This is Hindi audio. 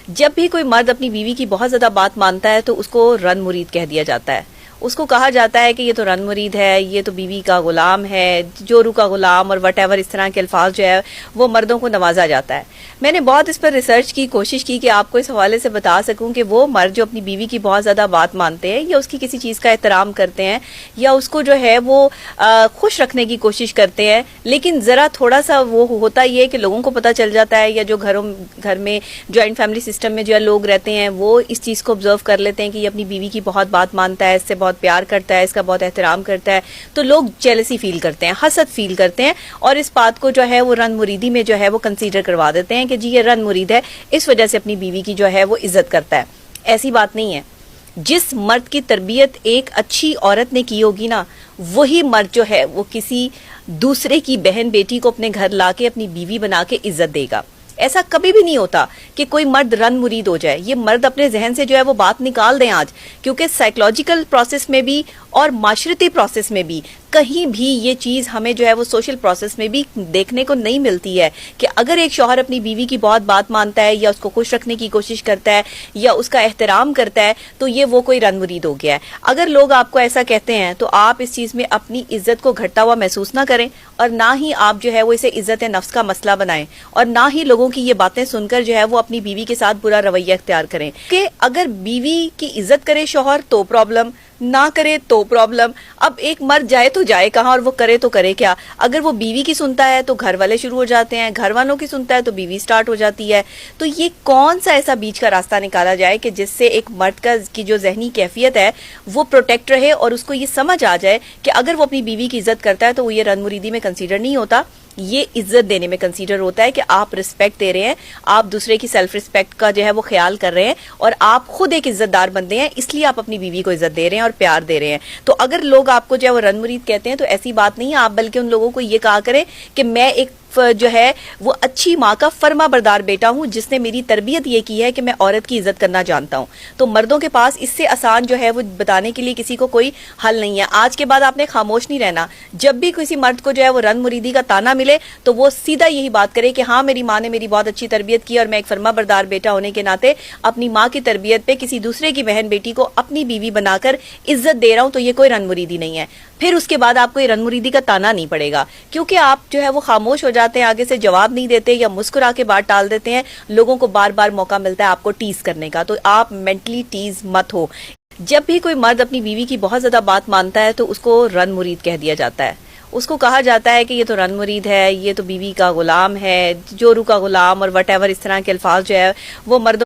जब भी कोई मर्द अपनी बीवी की बहुत ज्यादा बात मानता है तो उसको रन मुरीद कह दिया जाता है। उसको कहा जाता है कि ये तो रन मुरीद है, ये तो बीवी का गुलाम है, जोरू का गुलाम और वट इस तरह के अल्फाज जो है वो मर्दों को नवाजा जाता है। मैंने बहुत इस पर रिसर्च की कोशिश की कि आपको इस हवाले से बता सकूं कि वो मर्द जो अपनी बीवी की बहुत ज्यादा बात मानते हैं या उसकी किसी चीज का एहतराम करते हैं या उसको जो है वो खुश रखने की कोशिश करते हैं, लेकिन जरा थोड़ा सा वो होता ही है कि लोगों को पता चल जाता है या जो घर में ज्वाइंट फैमिली सिस्टम में जो लोग रहते हैं वो इस चीज को ऑब्जर्व कर लेते हैं कि ये अपनी बीवी की बहुत बात मानता है, इससे बहुत प्यार करता है, इसका बहुत एहतराम करता है, तो लोग जेलसी फील करते हैं, हसद फील करते हैं और इस बात को जो है वो रन मुरीदी में जो है वो कंसीडर करवा देते हैं कि जी ये रन मुरीद है, इस वजह से अपनी बीवी की जो है वो इज्जत करता है। ऐसी बात नहीं है। जिस मर्द की तरबियत एक अच्छी औरत ने की होगी ना, वही मर्द जो है वो किसी दूसरे की बहन बेटी को अपने घर लाके अपनी बीवी बना के इज्जत देगा। ऐसा कभी भी नहीं होता कि कोई मर्द रन मुरीद हो जाए। ये मर्द अपने जहन से जो है वो बात निकाल दें आज, क्योंकि साइकोलॉजिकल प्रोसेस में भी और माशरती प्रोसेस में भी कहीं भी ये चीज हमें जो है वो सोशल प्रोसेस में भी देखने को नहीं मिलती है कि अगर एक शौहर अपनी बीवी की बहुत बात मानता है या उसको खुश रखने की कोशिश करता है या उसका एहतराम करता है तो ये वो कोई रन मुरीद हो गया है। अगर लोग आपको ऐसा कहते हैं तो आप इस चीज में अपनी इज्जत को घटता हुआ महसूस ना करें और ना ही आप जो है वो इसे इज्जत नफ्स का मसला बनाएं और ना ही लोगों की ये बातें सुनकर जो है वो अपनी बीवी के साथ बुरा रवैया इख्तियार करें कि अगर बीवी की इज्जत करे शौहर तो प्रॉब्लम, ना करे तो प्रॉब्लम। अब एक मर्द जाए तो जाए कहाँ और वो करे तो करे क्या? अगर वो बीवी की सुनता है तो घर वाले शुरू हो जाते हैं, घर वालों की सुनता है तो बीवी स्टार्ट हो जाती है। तो ये कौन सा ऐसा बीच का रास्ता निकाला जाए कि जिससे एक मर्द की जो जहनी कैफियत है वो प्रोटेक्ट रहे और उसको ये समझ आ जाए कि अगर वो अपनी बीवी की इज्जत करता है तो वो ये रन मुरीदी में कंसीडर नहीं होता, ये इज्जत देने में कंसीडर होता है कि आप रिस्पेक्ट दे रहे हैं, आप दूसरे की सेल्फ रिस्पेक्ट का जो है वो ख्याल कर रहे हैं और आप खुद एक इज्जतदार बंदे हैं, इसलिए आप अपनी बीवी को इज्जत दे रहे हैं और प्यार दे रहे हैं। तो अगर लोग आपको जो है वो रन मुरीद कहते हैं तो ऐसी बात नहीं है। आप बल्कि उन लोगों को ये कहा करें कि मैं एक जो है वो अच्छी माँ का फर्मा बरदार बेटा हूं जिसने मेरी तरबियत ये की है कि मैं औरत की इज्जत करना जानता हूं। तो मर्दों के पास इससे आसान जो है वो बताने के लिए किसी को कोई हल नहीं है। आज के बाद आपने खामोश नहीं रहना। जब भी किसी मर्द को जो है वो रन मुरीदी का ताना मिले तो वो सीधा यही बात करे कि हाँ मेरी माँ ने मेरी बहुत अच्छी तरबियत की और मैं एक फर्मा बरदार बेटा होने के नाते अपनी माँ की तरबियत पे किसी दूसरे की बहन बेटी को अपनी बीवी बनाकर इज्जत दे रहा हूं, तो ये कोई रन मुरीदी नहीं है। फिर उसके बाद आपको ये रन मुरीदी का ताना नहीं पड़ेगा, क्योंकि आप जो है वो खामोश हो जाते हैं, आगे से जवाब नहीं देते या मुस्कुरा के बात टाल देते हैं। लोगों को बार बार मौका मिलता है आपको टीज करने का, तो आप मेंटली टीज मत हो। जब भी कोई मर्द अपनी बीवी की बहुत ज्यादा बात मानता है तो उसको रन मुरीद कह दिया जाता है। उसको कहा जाता है कि ये तो रन मुरीद है, ये तो बीवी का गुलाम है, जोरू का गुलाम और वट इस तरह के अल्फाज जो है वो मर्दों